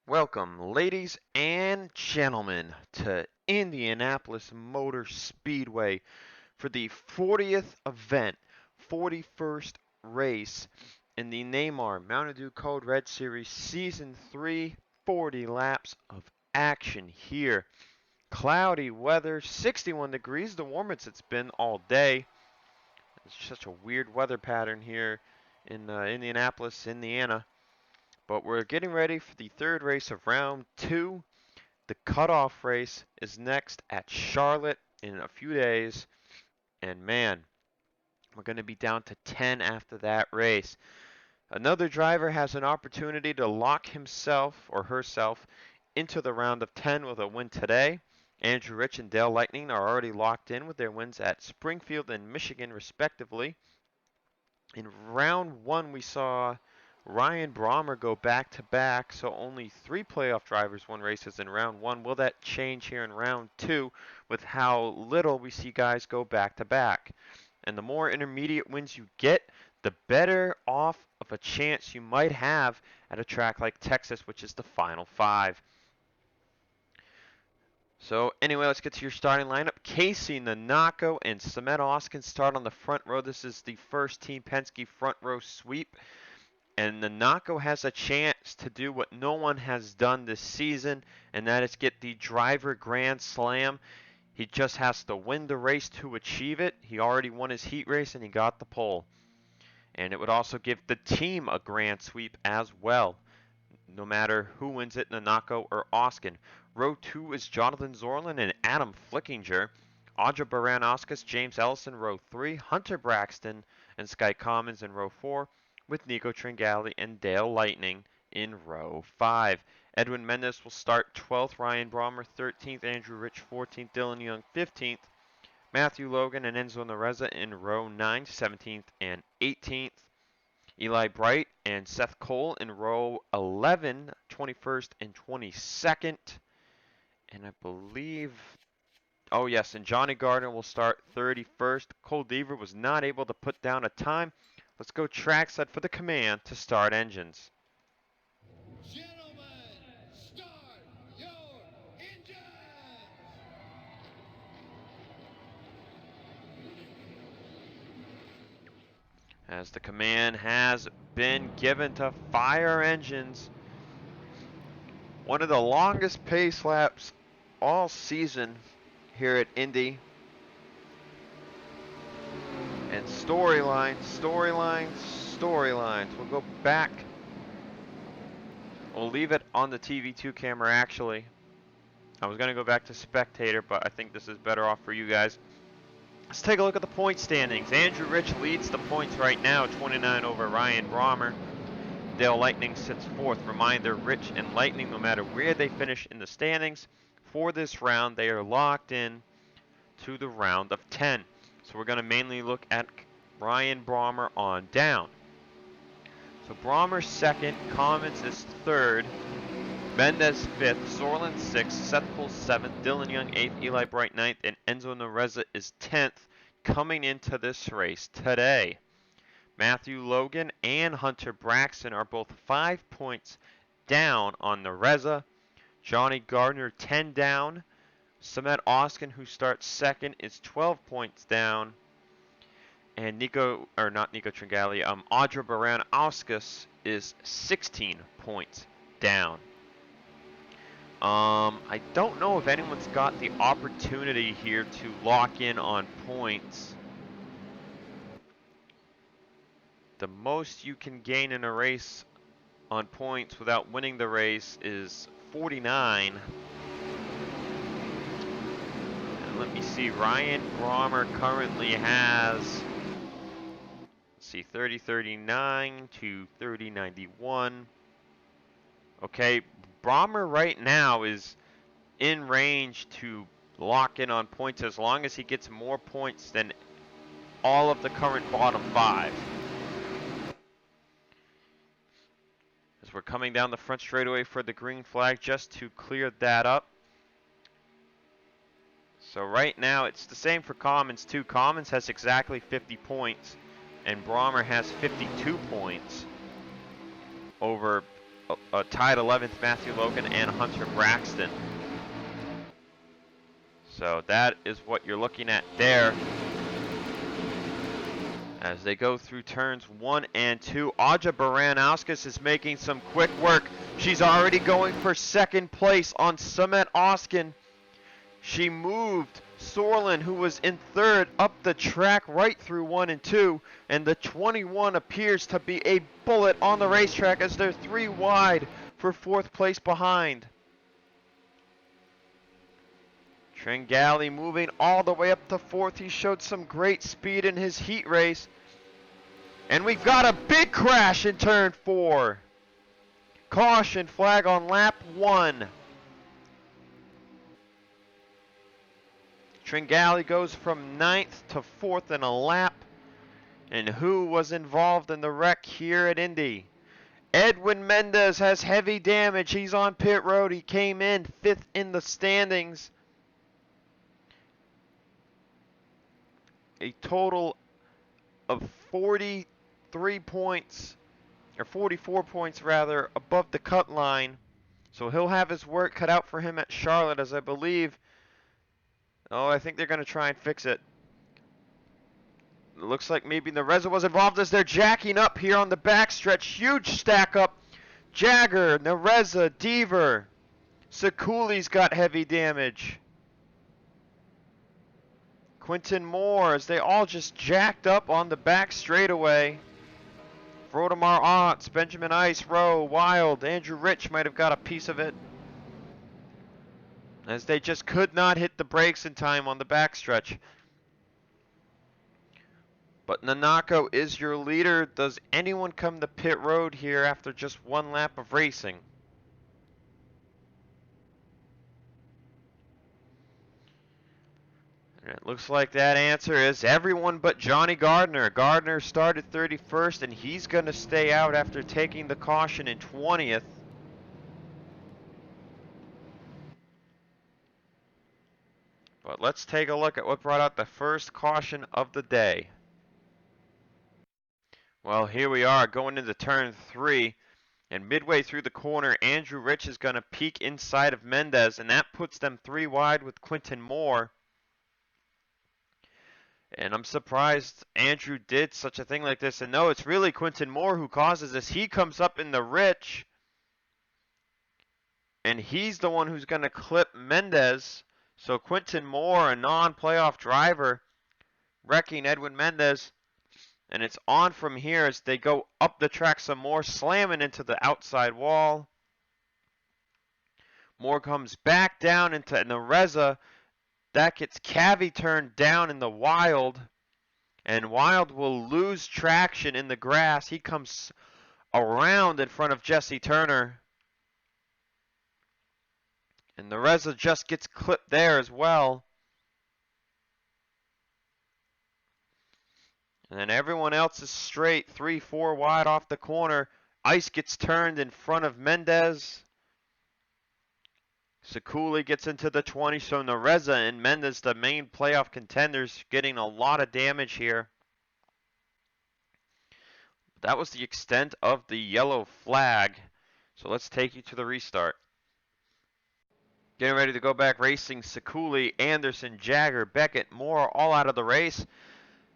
Welcome, ladies and gentlemen, to Indianapolis Motor Speedway for the 40th event, 41st race in the NAMAR Mountain Dew Code Red Series Season 3, 40 laps of action here. Cloudy weather, 61 degrees, the warmest it's been all day. It's such a weird weather pattern here in Indianapolis, Indiana. But we're getting ready for the third race of round two. The cutoff race is next at Charlotte in a few days. And man, we're going to be down to 10 after that race. Another driver has an opportunity to lock himself or herself into the round of 10 with a win today. Andrew Rich and Dale Lightning are already locked in with their wins at Springfield and Michigan, respectively. In round one, we saw Ryan Brommer go back-to-back, so only 3 playoff drivers won races in round one. Will that change here in round two with how little we see guys go back-to-back? And the more intermediate wins you get, the better off of a chance you might have at a track like Texas, which is the final 5. So anyway, let's get to your starting lineup. Casey Nanako and Samet Oskin start on the front row. This is the first Team Penske front row sweep. And Nanako has a chance to do what no one has done this season, and that is get the driver grand slam. He just has to win the race to achieve it. He already won his heat race and he got the pole. And it would also give the team a grand sweep as well, no matter who wins it, Nanako or Oskin. Row 2 is Jonathan Zorlin and Adam Flickinger. Audra Baran-Oscus, James Ellison, row 3. Hunter Braxton and Sky Commons in row 4, with Nico Tringali and Dale Lightning in row 5. Edwin Mendez will start 12th, Ryan Brommer 13th, Andrew Rich 14th, Dylan Young 15th, Matthew Logan and Enzo Nareza in row 9, 17th and 18th. Eli Bright and Seth Cole in row 11, 21st and 22nd. And I believe, oh yes, and Johnny Gardner will start 31st. Cole Deaver was not able to put down a time. Let's go trackside for the command to start engines. Gentlemen, start your engines! As the command has been given to fire engines. One of the longest pace laps all season here at Indy. And storylines. We'll go back. We'll leave it on the TV2 camera actually. I was going to go back to spectator, but I think this is better off for you guys. Let's take a look at the point standings. Andrew Rich leads the points right now, 29 over Ryan Brommer. Dale Lightning sits fourth. Reminder, Rich and Lightning, no matter where they finish in the standings, for this round, they are locked in to the round of 10. So we're going to mainly look at Ryan Brommer on down. So Brommer second, Commons is third, Mendez fifth, Sorlin sixth, Seth Cole seventh, Dylan Young eighth, Eli Bright ninth, and Enzo Nareza is 10th coming into this race today. Matthew Logan and Hunter Braxton are both 5 points down on Nareza. Johnny Gardner 10 down. Samet Oskin, who starts second, is 12 points down. And Audra Baran-Oscus is 16 points down. I don't know if anyone's got the opportunity here to lock in on points. The most you can gain in a race on points without winning the race is 49. And let me see, Ryan Brommer currently has, 30-39 to 30-91. Okay, Brommer right now is in range to lock in on points as long as he gets more points than all of the current bottom 5. As we're coming down the front straightaway for the green flag, just to clear that up. So right now it's the same for Commons too. Commons has exactly 50 points and Brommer has 52 points over tied 11th Matthew Logan and Hunter Braxton. So that is what you're looking at there. As they go through turns 1 and 2, Aja Baranowskis is making some quick work. She's already going for second place on Sumet Oskin. She moved Sorlin, who was in third, up the track right through 1 and 2, and the 21 appears to be a bullet on the racetrack as they're 3 wide for 4th place behind. Tringali moving all the way up to 4th. He showed some great speed in his heat race. And we've got a big crash in turn 4. Caution flag on lap 1. Tringali goes from 9th to 4th in a lap. And who was involved in the wreck here at Indy? Edwin Mendez has heavy damage. He's on pit road. He came in 5th in the standings. A total of 43 points, or 44 points rather, above the cut line. So he'll have his work cut out for him at Charlotte, as I believe. Oh, I think they're going to try and fix it. It looks like maybe Nareza was involved as they're jacking up here on the backstretch. Huge stack up. Jagger, Nareza, Deaver. Sekuli's got heavy damage. Quinton Moore, as they all just jacked up on the back straightaway. Vrodemar Otts, Benjamin Ice, Rowe, Wild, Andrew Rich might have got a piece of it, as they just could not hit the brakes in time on the backstretch. But Nanako is your leader. Does anyone come to pit road here after just 1 lap of racing? And it looks like that answer is everyone but Johnny Gardner. Gardner started 31st, and he's going to stay out after taking the caution in 20th. But let's take a look at what brought out the first caution of the day. Well, here we are going into turn 3, and midway through the corner, Andrew Rich is going to peek inside of Mendez, and that puts them 3 wide with Quinton Moore. And I'm surprised Andrew did such a thing like this. And no, it's really Quinton Moore who causes this. He comes up in the Rich, and he's the one who's going to clip Mendez. So Quinton Moore, a non-playoff driver, wrecking Edwin Mendez. And it's on from here as they go up the track some more, slamming into the outside wall. Moore comes back down into Nareza. That gets Cavi turned down in the Wild. And Wild will lose traction in the grass. He comes around in front of Jesse Turner. And Nareza just gets clipped there as well. And then everyone else is straight, 3-4 wide off the corner. Ice gets turned in front of Mendez. Sekuli gets into the 20, so Nareza and Mendez, the main playoff contenders, getting a lot of damage here. That was the extent of the yellow flag. So let's take you to the restart. Getting ready to go back racing, Sekuli, Anderson, Jagger, Beckett, Moore, all out of the race.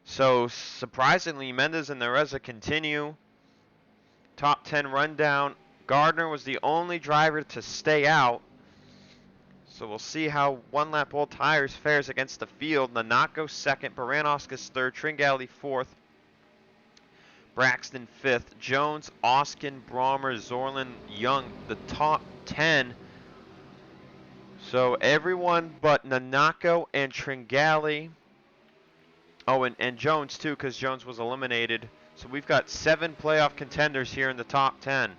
So surprisingly, Mendez and Nareza continue. Top 10 rundown. Gardner was the only driver to stay out. So we'll see how 1 lap old tires fares against the field. Nanako second, Baranowskis third, Tringali fourth, Braxton fifth, Jones, Oskin, Brommer, Zorlin, Young, the top 10. So everyone but Nanako and Tringali. Oh, and Jones too, because Jones was eliminated. So we've got 7 playoff contenders here in the top 10.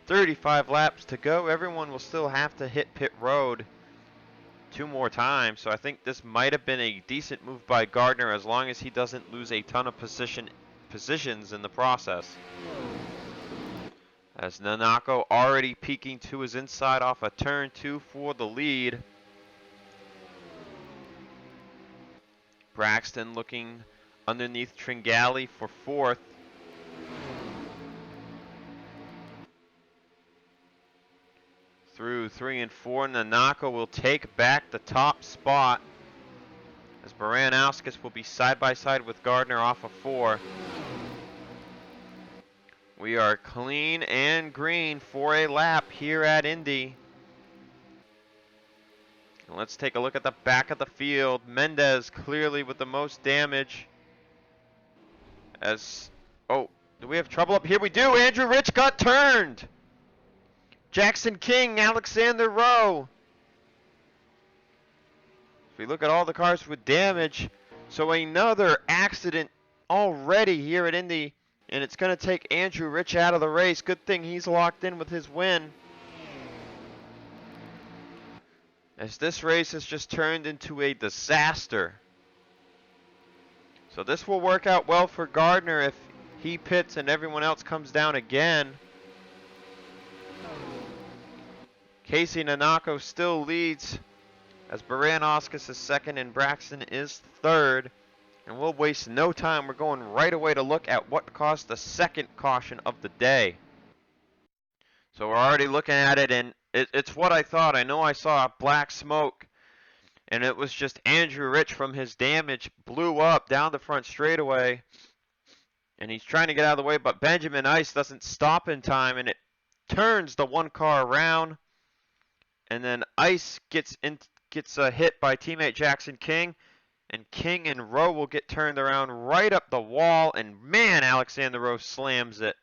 35 laps to go. Everyone will still have to hit pit road 2 more times. So I think this might have been a decent move by Gardner as long as he doesn't lose a ton of positions in the process. As Nanako already peeking to his inside off a turn 2 for the lead. Braxton looking underneath Tringali for 4th. through 3 and 4. Nanako will take back the top spot as Baranowskis will be side by side with Gardner off of 4. We are clean and green for a lap here at Indy. Let's take a look at the back of the field. Mendez clearly with the most damage. Oh, do we have trouble up here? We do. Andrew Rich got turned. Jackson King, Alexander Rowe. If we look at all the cars with damage, so another accident already here at Indy, and it's going to take Andrew Rich out of the race. Good thing he's locked in with his win, as this race has just turned into a disaster. So this will work out well for Gardner if he pits and everyone else comes down again. Casey Nanako still leads as Baranowskis is second and Braxton is third. And we'll waste no time. We're going right away to look at what caused the second caution of the day. So we're already looking at it, and it's what I thought. I know I saw black smoke, and it was just Andrew Rich from his damage blew up down the front straightaway. And he's trying to get out of the way, but Benjamin Ice doesn't stop in time, and it turns the one car around. And then Ice gets hit by teammate Jackson King. And King and Rowe will get turned around right up the wall. And man, Alexander Rowe slams it.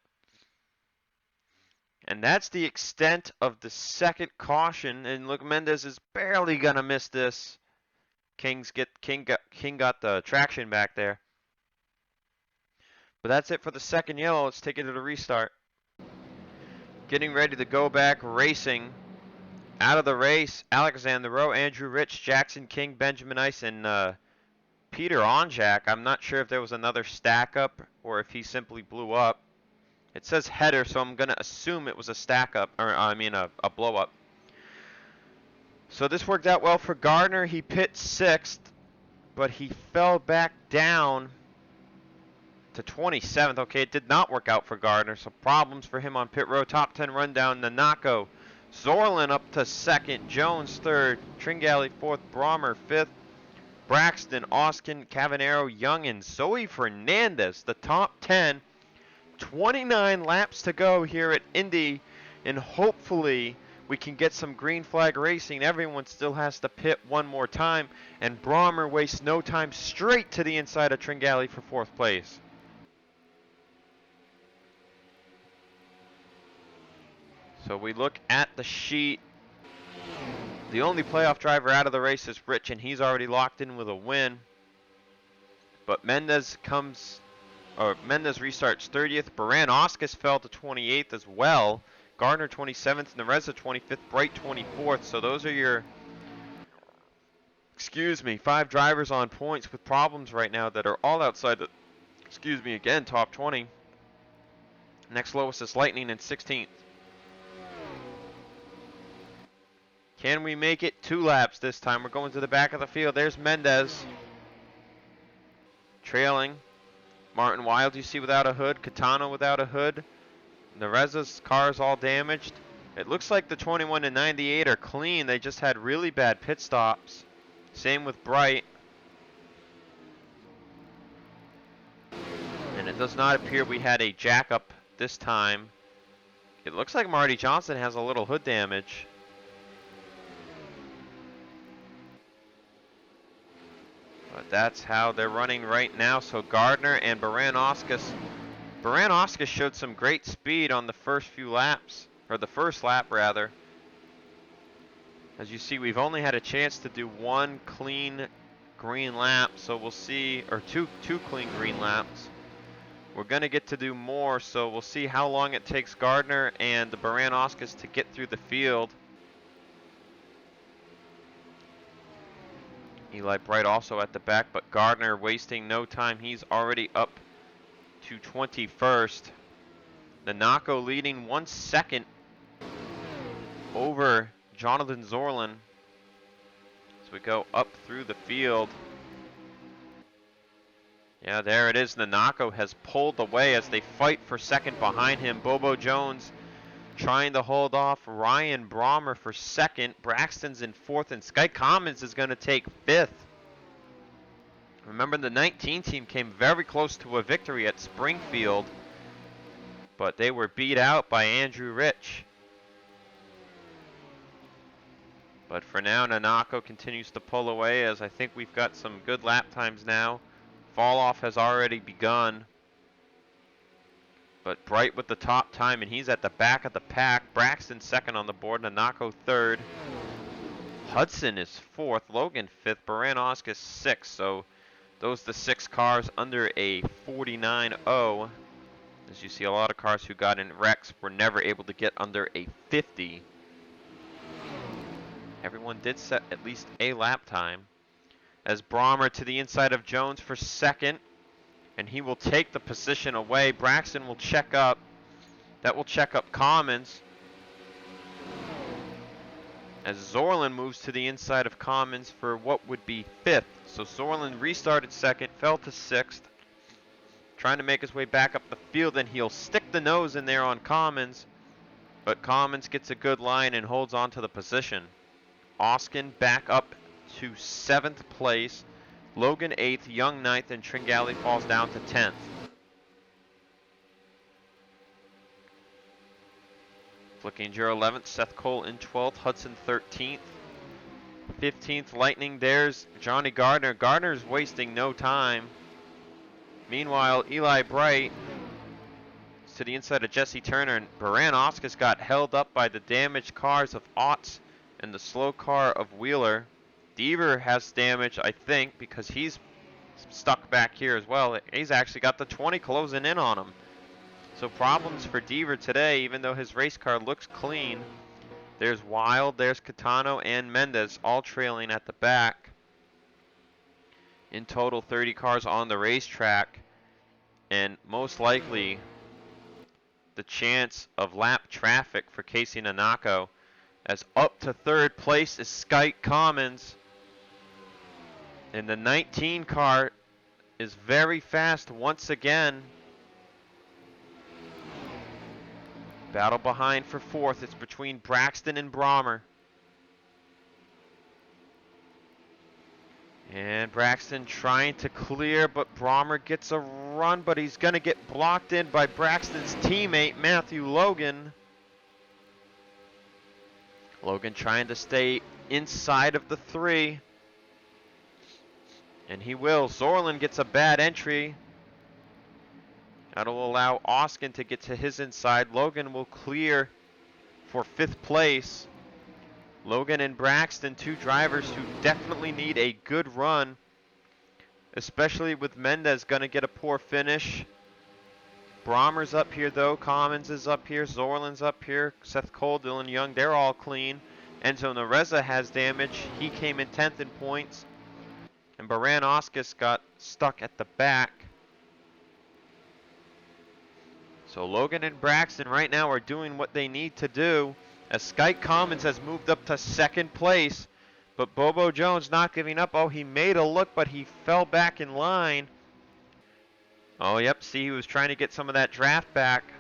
And that's the extent of the second caution. And look, Mendez is barely going to miss this. King got the traction back there. But that's it for the second yellow. Let's take it to the restart. Getting ready to go back racing. Out of the race, Alexander Rowe, Andrew Rich, Jackson King, Benjamin Ice, and Peter Onjak. I'm not sure if there was another stack up or if he simply blew up. It says header, so I'm going to assume it was a stack up, or I mean a blow up. So this worked out well for Gardner. He pit 6th, but he fell back down to 27th. Okay, it did not work out for Gardner, so problems for him on pit road. Top 10 rundown, Nanako. Zorlin up to 2nd, Jones 3rd, Tringali 4th, Brommer 5th, Braxton, Austin, Cavanero, Young, and Zoe Fernandez, the top 10. 29 laps to go here at Indy, and hopefully we can get some green flag racing. Everyone still has to pit one more time, and Brommer wastes no time straight to the inside of Tringali for 4th place. So we look at the sheet. The only playoff driver out of the race is Rich, and he's already locked in with a win. But Mendez restarts 30th. Baranowskis fell to 28th as well. Gardner 27th, Nareza 25th, Bright 24th. So those are your, 5 drivers on points with problems right now that are all outside the, top 20. Next lowest is Lightning in 16th. Can we make it 2 laps this time? We're going to the back of the field. There's Mendez. Trailing. Martin Wild, you see, without a hood. Katana without a hood. Nareza's car is all damaged. It looks like the 21 and 98 are clean. They just had really bad pit stops. Same with Bright. And it does not appear we had a jack up this time. It looks like Marty Johnson has a little hood damage. But that's how they're running right now. So Gardner and Baranowskis showed some great speed on the first few laps, or the first lap rather. As you see, we've only had a chance to do 1 clean green lap, so we'll see, or two clean green laps. We're going to get to do more, so we'll see how long it takes Gardner and the Baranowskis to get through the field. Eli Bright also at the back, but Gardner wasting no time. He's already up to 21st. Nanako leading 1 second over Jonathan Zorlin as we go up through the field. Yeah, there it is. Nanako has pulled away as they fight for second behind him. Bobo Jones trying to hold off Ryan Brommer for second. Braxton's in fourth, and Sky Commons is going to take fifth. Remember, the 19 team came very close to a victory at Springfield, but they were beat out by Andrew Rich. But for now, Nanako continues to pull away, as I think we've got some good lap times now. Fall off has already begun. But Bright with the top time, and he's at the back of the pack. Braxton second on the board, Nanako third. Hudson is fourth, Logan fifth, Baranowski sixth. So those are the 6 cars under a 49.0. As you see, a lot of cars who got in wrecks were never able to get under a 50. Everyone did set at least a lap time. As Brommer to the inside of Jones for second, and he will take the position away. Braxton will check up. That will check up Commons. As Zorlin moves to the inside of Commons for what would be fifth. So Zorlin restarted second, fell to sixth, trying to make his way back up the field, and he'll stick the nose in there on Commons. But Commons gets a good line and holds on to the position. Oskin back up to 7th place. Logan 8th, Young 9th, and Tringali falls down to 10th. Flickinger 11th, Seth Cole in 12th, Hudson 13th. 15th, Lightning, there's Johnny Gardner. Gardner's wasting no time. Meanwhile, Eli Bright is to the inside of Jesse Turner, and Baran Oscars got held up by the damaged cars of Otts and the slow car of Wheeler. Deaver has damage, I think, because he's stuck back here as well. He's actually got the 20 closing in on him. So problems for Deaver today, even though his race car looks clean. There's Wild, there's Catano, and Mendez all trailing at the back. In total, 30 cars on the racetrack. And most likely, the chance of lap traffic for Casey Nanako, as up to 3rd place is Skype Commons. And the 19 car is very fast once again. Battle behind for 4th. It's between Braxton and Brommer. And Braxton trying to clear, but Brommer gets a run, but he's going to get blocked in by Braxton's teammate, Matthew Logan. Logan trying to stay inside of the 3. And he will. Zorlin gets a bad entry. That'll allow Oskin to get to his inside. Logan will clear for 5th place. Logan and Braxton, 2 drivers who definitely need a good run, especially with Mendez going to get a poor finish. Brommer's up here though. Commons is up here. Zorlin's up here. Seth Cole, Dylan Young, they're all clean. Enzo Nareza has damage. He came in 10th in points. And Baran Oscus got stuck at the back. So Logan and Braxton right now are doing what they need to do, as Skype Commons has moved up to 2nd place. But Bobo Jones not giving up. Oh, he made a look, but he fell back in line. Oh, yep, see, he was trying to get some of that draft back.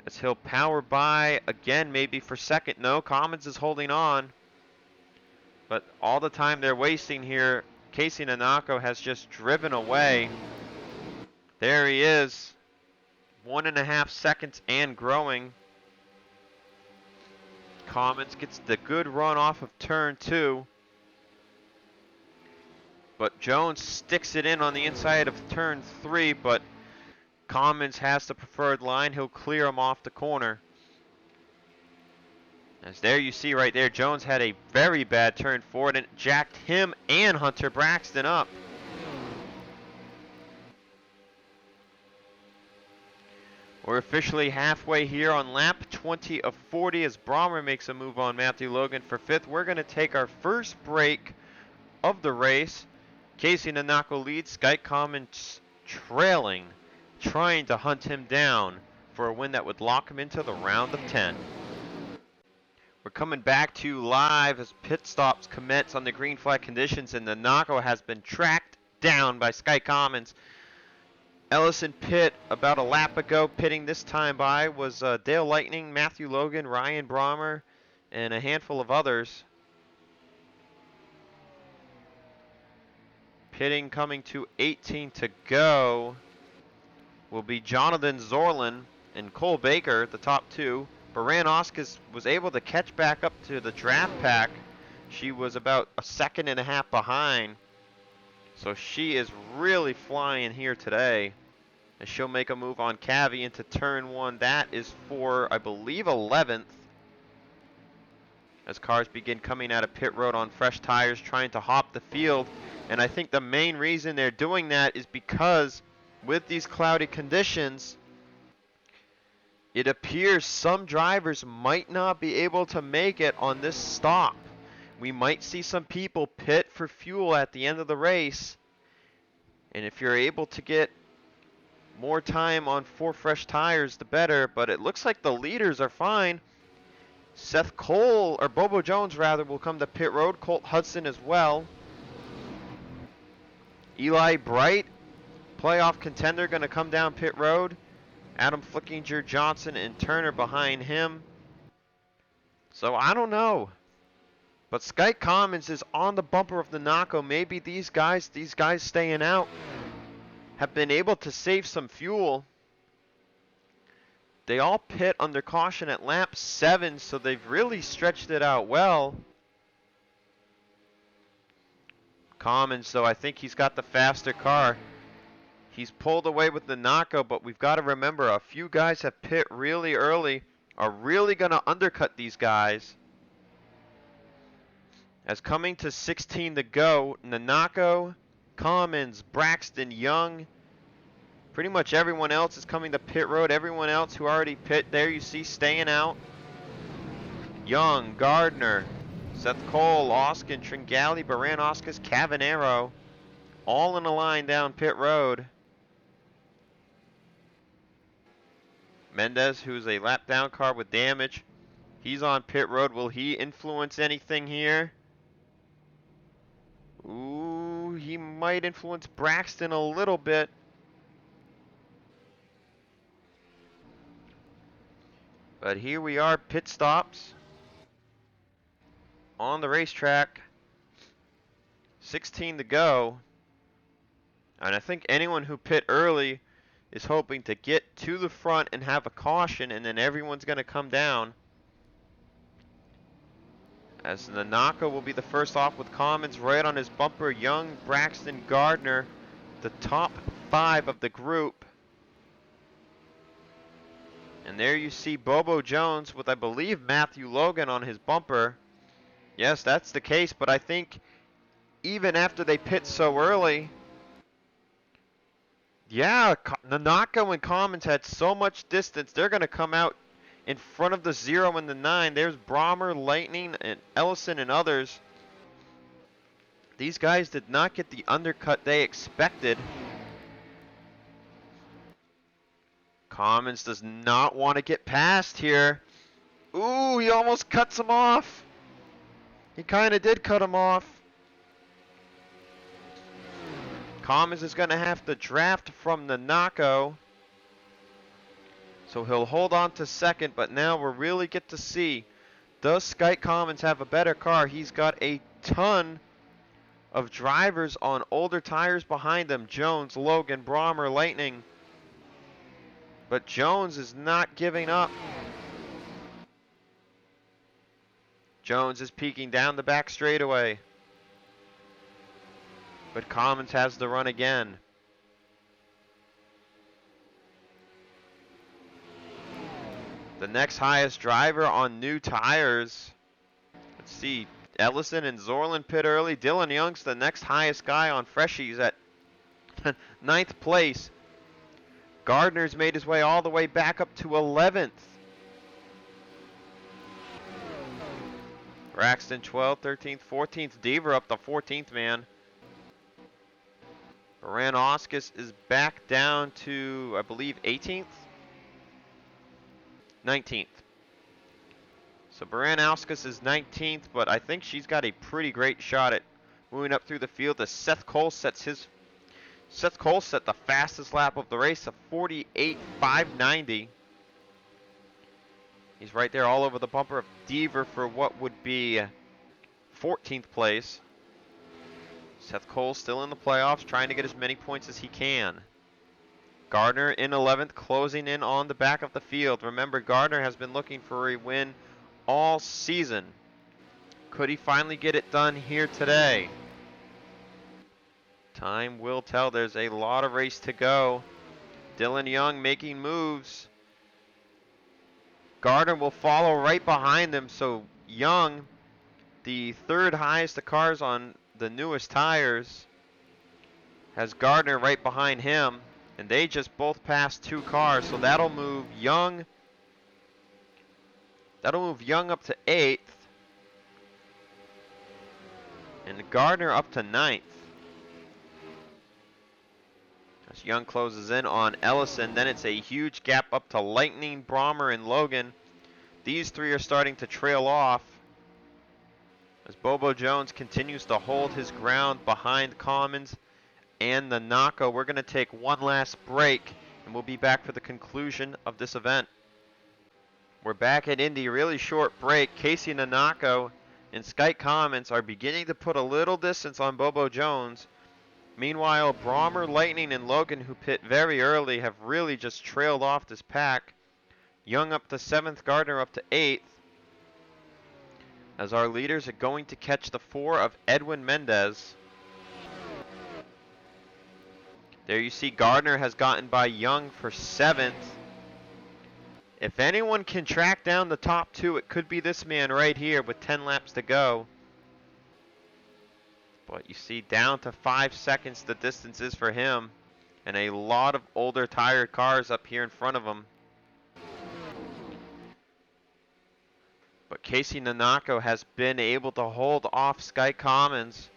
As he'll power by again, maybe for 2nd. No, Commons is holding on. But all the time they're wasting here, Casey Nanako has just driven away. There he is. 1.5 seconds and growing. Commons gets the good run off of turn 2. But Jones sticks it in on the inside of turn 3, but Commons has the preferred line. He'll clear him off the corner. As there you see right there, Jones had a very bad turn forward and jacked him and Hunter Braxton up. We're officially halfway here on lap 20 of 40 as Brommer makes a move on Matthew Logan for 5th. We're going to take our first break of the race. Casey Nanako leads, Skype Commons trailing, trying to hunt him down for a win that would lock him into the round of 10. We're coming back to you live as pit stops commence on the green flag conditions, and Nanako has been tracked down by Skype Commons. Ellison pit about a lap ago. Pitting this time by was Dale Lightning, Matthew Logan, Ryan Brommer, and a handful of others. Pitting coming to 18 to go will be Jonathan Zorlin and Cole Baker, the top two. Baran Oscas was able to catch back up to the draft pack. She was about a second and a half behind. So she is really flying here today. And she'll make a move on Cavi into turn one. That is for, I believe, 11th. As cars begin coming out of pit road on fresh tires, trying to hop the field. And I think the main reason they're doing that is because with these cloudy conditions, it appears some drivers might not be able to make it on this stop. We might see some people pit for fuel at the end of the race. And if you're able to get more time on 4 fresh tires, the better. But it looks like the leaders are fine. Seth Cole, or Bobo Jones rather, will come to pit road. Colt Hudson as well. Eli Bright, playoff contender, going to come down pit road. Adam Flickinger, Johnson, and Turner behind him. So I don't know. But Skyke Commons is on the bumper of the Naco. Maybe these guys staying out, have been able to save some fuel. They all pit under caution at lap 7, so they've really stretched it out well. Commons, though, I think he's got the faster car. He's pulled away with the Naco, but we've got to remember a few guys have pit really early, are really going to undercut these guys. As coming to 16 to go, Nanako, Commons, Braxton, Young, pretty much everyone else is coming to pit road. Everyone else who already pit, there you see staying out. Young, Gardner, Seth Cole, Oskin, Tringali, Baran Oscas, Cavanero, all in a line down pit road. Mendez, who's a lap down car with damage, he's on pit road. Will he influence anything here? Ooh, he might influence Braxton a little bit. But here we are, pit stops on the racetrack. 16 to go. And I think anyone who pit early is hoping to get to the front and have a caution, and then everyone's going to come down. As the Nanaka will be the first off with Commons right on his bumper. Young, Braxton, Gardner, the top 5 of the group. And there you see Bobo Jones with, I believe, Matthew Logan on his bumper. Yes, that's the case, but I think even after they pit so early, yeah, Nanako and Commons had so much distance, they're going to come out in front of the 0 and the 9. There's Brommer, Lightning, and Ellison and others. These guys did not get the undercut they expected. Commons does not want to get past here. Ooh, he almost cuts him off. He kind of did cut him off. Commons is going to have to draft from the Naco. So he'll hold on to second, but now we'll really get to see, does Skyke Commons have a better car? He's got a ton of drivers on older tires behind him. Jones, Logan, Brommer, Lightning. But Jones is not giving up. Jones is peeking down the back straightaway. But Commons has the run again. The next highest driver on new tires. Let's see. Ellison and Zorlin pit early. Dylan Young's the next highest guy on freshies at 9th place. Gardner's made his way all the way back up to 11th. Braxton 12th, 13th, 14th. Deaver up the 14th man. Baran Oscas is back down to, I believe, 18th? 19th. So Baran Oscas is 19th, but I think she's got a pretty great shot at moving up through the field as Seth Cole sets his Seth Cole set the fastest lap of the race, a 48.590. He's right there all over the bumper of Deaver for what would be 14th place. Seth Cole still in the playoffs, trying to get as many points as he can. Gardner in 11th, closing in on the back of the field. Remember, Gardner has been looking for a win all season. Could he finally get it done here today? Time will tell. There's a lot of race to go. Dylan Young making moves. Gardner will follow right behind them, so Young, the third highest of cars on the newest tires, has Gardner right behind him, and they just both passed 2 cars, so that'll move Young up to 8th, and Gardner up to 9th. As Young closes in on Ellison, then it's a huge gap up to Lightning, Brommer, and Logan. These 3 are starting to trail off as Bobo Jones continues to hold his ground behind Commons and the Nako. We're going to take one last break, and we'll be back for the conclusion of this event. We're back at Indy, really short break. Casey Nanako and Skyke Commons are beginning to put a little distance on Bobo Jones. Meanwhile, Brommer, Lightning, and Logan, who pit very early, have really just trailed off this pack. Young up to 7th, Gardner up to 8th. As our leaders are going to catch the 4 of Edwin Mendez. There you see Gardner has gotten by Young for 7th. If anyone can track down the top 2, it could be this man right here with 10 laps to go. But you see down to 5 seconds the distance is for him. And a lot of older tired cars up here in front of him. But Casey Nanako has been able to hold off Sky Commons.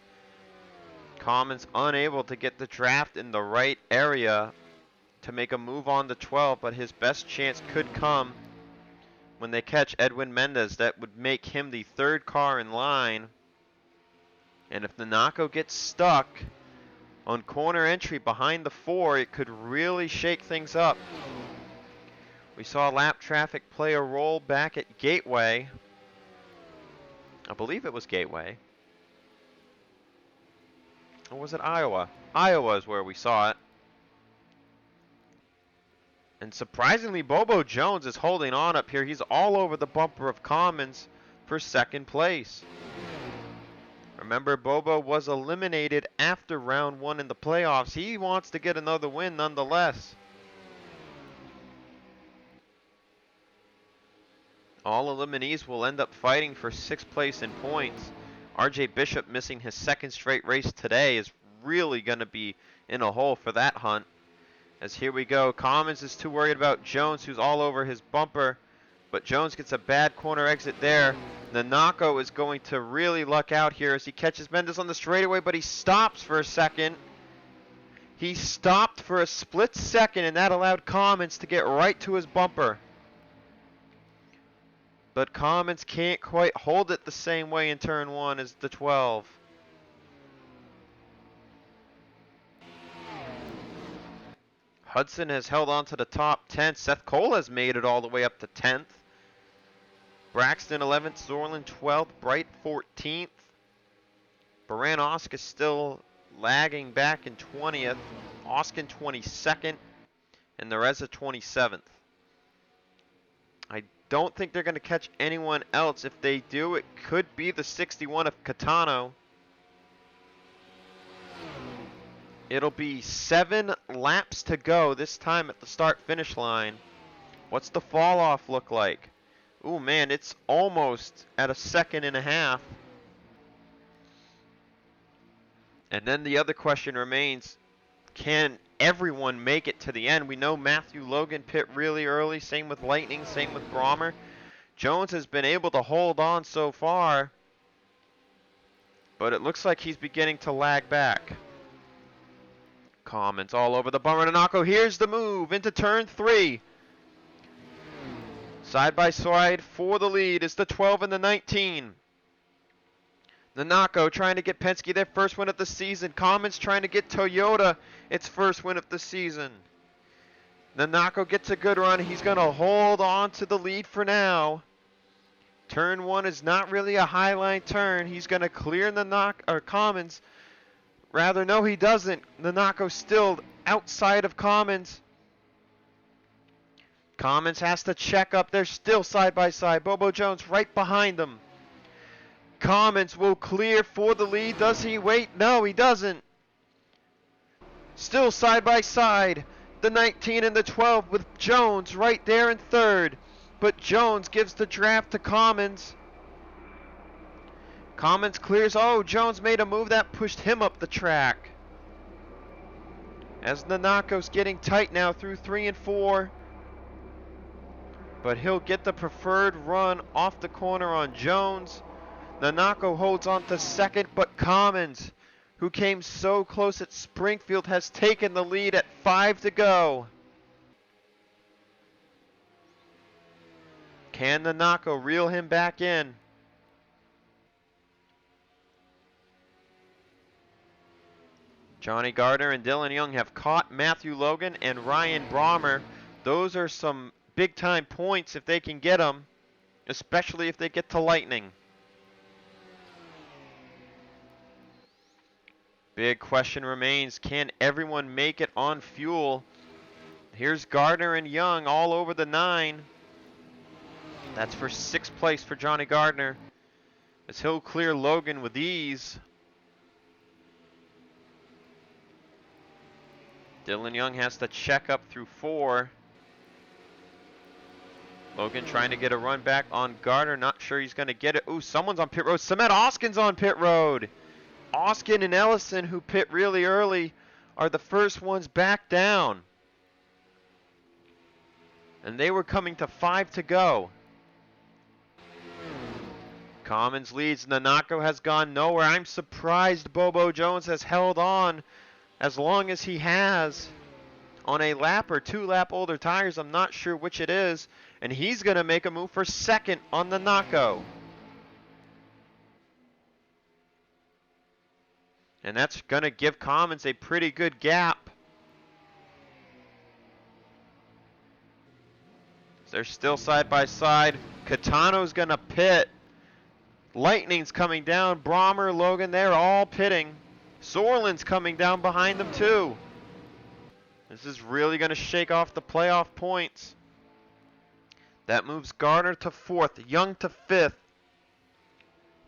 Commons unable to get the draft in the right area to make a move on to 12, but his best chance could come when they catch Edwin Mendez. That would make him the 3rd car in line. And if Nanako gets stuck on corner entry behind the 4, it could really shake things up. We saw lap traffic play a role back at Gateway. I believe it was Gateway. Or was it Iowa? Iowa is where we saw it. And surprisingly, Bobo Jones is holding on up here. He's all over the bumper of Commons for 2nd place. Remember, Bobo was eliminated after round 1 in the playoffs. He wants to get another win nonetheless. All eliminees will end up fighting for 6th place in points. RJ Bishop missing his 2nd straight race today is really going to be in a hole for that hunt. As here we go, Commons is too worried about Jones, who's all over his bumper. But Jones gets a bad corner exit there. Nanako is going to really luck out here as he catches Mendez on the straightaway, but he stops for a second. He stopped for a split second, and that allowed Commons to get right to his bumper. But Commons can't quite hold it the same way in turn 1 as the 12. Hudson has held on to the top 10. Seth Cole has made it all the way up to 10th. Braxton 11th, Zorlin 12th, Bright 14th. Baran Osk is still lagging back in 20th. Oskin 22nd, and Nereza 27th. I don't think they're going to catch anyone else. If they do, it could be the 61 of Catano. It'll be 7 laps to go this time at the start-finish line. What's the fall-off look like? Ooh, man, it's almost at a 2.5 seconds. And then the other question remains, can everyone make it to the end? We know Matthew Logan pit really early, same with Lightning, same with Brommer. Jones has been able to hold on so far, but it looks like he's beginning to lag back. Comments all over the bumper. Nanako, here's the move into turn 3. Side by side for the lead is the 12 and the 19. Nanako trying to get Penske their first win of the season. Commons trying to get Toyota its first win of the season. Nanako gets a good run. He's going to hold on to the lead for now. Turn 1 is not really a highline turn. He's going to clear Commons. Rather, no, he doesn't. Nanako's still outside of Commons. Commons has to check up. They're still side by side. Bobo Jones right behind them. Commons will clear for the lead. Does he wait? No, he doesn't. Still side by side. The 19 and the 12 with Jones right there in third. But Jones gives the draft to Commons. Commons clears. Oh, Jones made a move that pushed him up the track. As Nanako's getting tight now through 3 and 4. But he'll get the preferred run off the corner on Jones. Nanako holds on to second, but Commons, who came so close at Springfield, has taken the lead at 5 to go. Can Nanako reel him back in? Johnny Gardner and Dylan Young have caught Matthew Logan and Ryan Brommer. Those are some big-time points if they can get them, especially if they get to Lightning. Big question remains, can everyone make it on fuel? Here's Gardner and Young all over the 9. That's for 6th place for Johnny Gardner, as he'll clear Logan with ease. Dylan Young has to check up through 4. Logan trying to get a run back on Gardner. Not sure he's going to get it. Ooh, someone's on pit road. Samet Oskin's on pit road. Oskin and Ellison, who pit really early, are the first ones back down. And they were coming to 5 to go. Commons leads. Nanako has gone nowhere. I'm surprised Bobo Jones has held on as long as he has on a lap or 2 lap older tires. I'm not sure which it is. And he's going to make a move for second on Nanako. And that's going to give Commons a pretty good gap. They're still side by side. Catano's going to pit. Lightning's coming down. Brommer, Logan, they're all pitting. Sorlin's coming down behind them too. This is really going to shake off the playoff points. That moves Gardner to 4th, Young to 5th.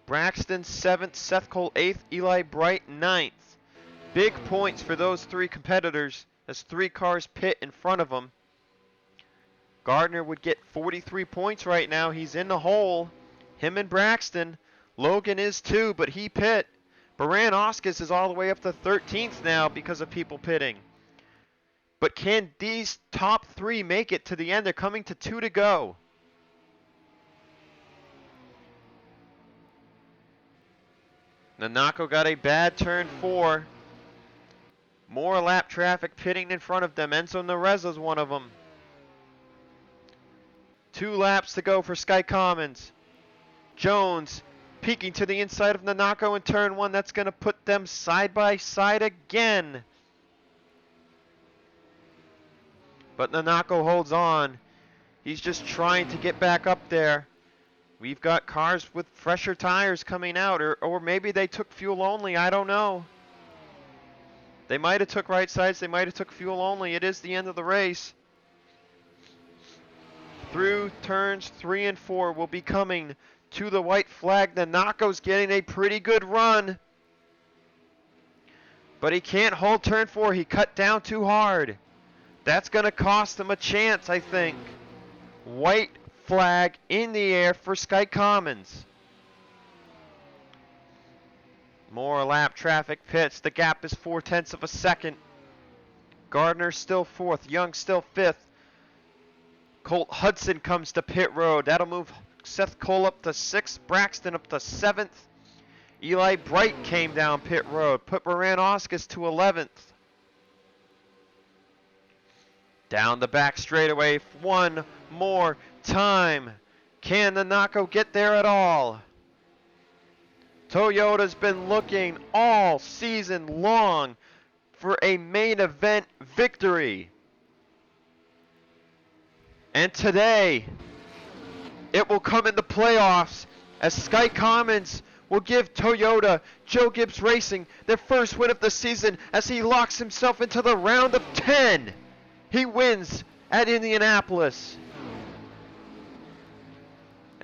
Braxton 7th, Seth Cole 8th, Eli Bright 9th. Big points for those 3 competitors as 3 cars pit in front of them. Gardner would get 43 points right now. He's in the hole. Him and Braxton. Logan is too, but he pit. Baran Oskis is all the way up to 13th now because of people pitting. But can these top 3 make it to the end? They're coming to 2 to go. Nanako got a bad turn 4. More lap traffic pitting in front of them. Enzo Nareza's one of them. 2 laps to go for Sky Commons. Jones peeking to the inside of Nanako in turn 1. That's going to put them side by side again. But Nanako holds on. He's just trying to get back up there. We've got cars with fresher tires coming out, or maybe they took fuel only. I don't know. They might have took right sides. They might have took fuel only. It is the end of the race. Through turns 3 and 4 will be coming to the white flag. Nanako's getting a pretty good run. But he can't hold turn 4. He cut down too hard. That's going to cost him a chance, I think. White flag in the air for Sky Commons. More lap traffic pits. The gap is 0.4 of a second. Gardner still 4th. Young still 5th. Colt Hudson comes to pit road. That'll move Seth Cole up to 6th. Braxton up to 7th. Eli Bright came down pit road. Put Baran Oskis to 11th. Down the back straightaway one more time. Can Nanako get there at all? Toyota's been looking all season long for a main event victory. And today, it will come in the playoffs as Sky Commons will give Toyota Joe Gibbs Racing their first win of the season as he locks himself into the round of 10. He wins at Indianapolis.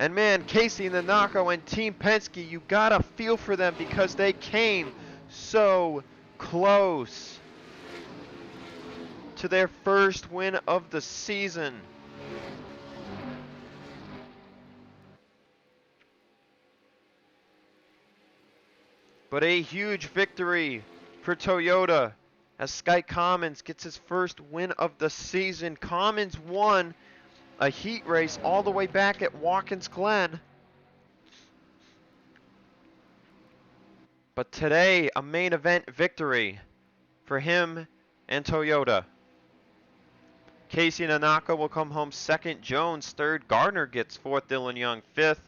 And man, Casey Nanako and Team Penske, you gotta feel for them because they came so close to their first win of the season. But a huge victory for Toyota as Sky Commons gets his first win of the season. Commons won a heat race all the way back at Watkins Glen. But today, a main event victory for him and Toyota. Casey Nanaka will come home second, Jones third, Gardner gets fourth, Dylan Young fifth,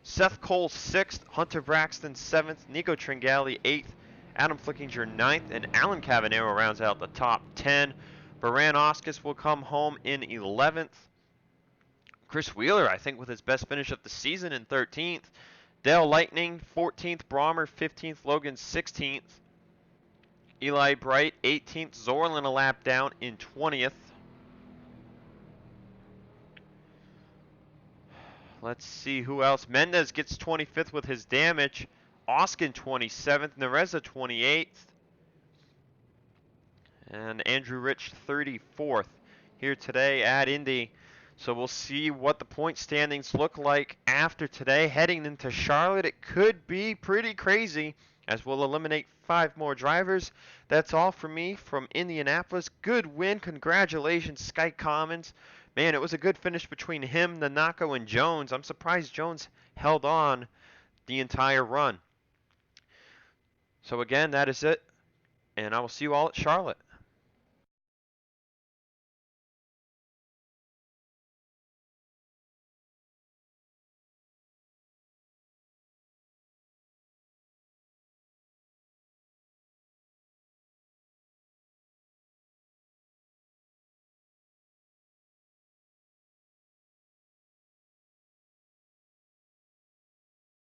Seth Cole sixth, Hunter Braxton seventh, Nico Tringali eighth, Adam Flickinger ninth, and Alan Cavanero rounds out the top 10. Baran Oskus will come home in 11th. Chris Wheeler, I think, with his best finish of the season in 13th. Dale Lightning 14th, Brommer 15th, Logan 16th. Eli Bright 18th, Zorlin a lap down in 20th. Let's see who else. Mendez gets 25th with his damage. Oskin 27th, Nereza 28th. And Andrew Rich 34th here today at Indy. So we'll see what the point standings look like after today. Heading into Charlotte, it could be pretty crazy as we'll eliminate 5 more drivers. That's all for me from Indianapolis. Good win. Congratulations, Sky Commons. Man, it was a good finish between him, Nanako, and Jones. I'm surprised Jones held on the entire run. So again, that is it. And I will see you all at Charlotte.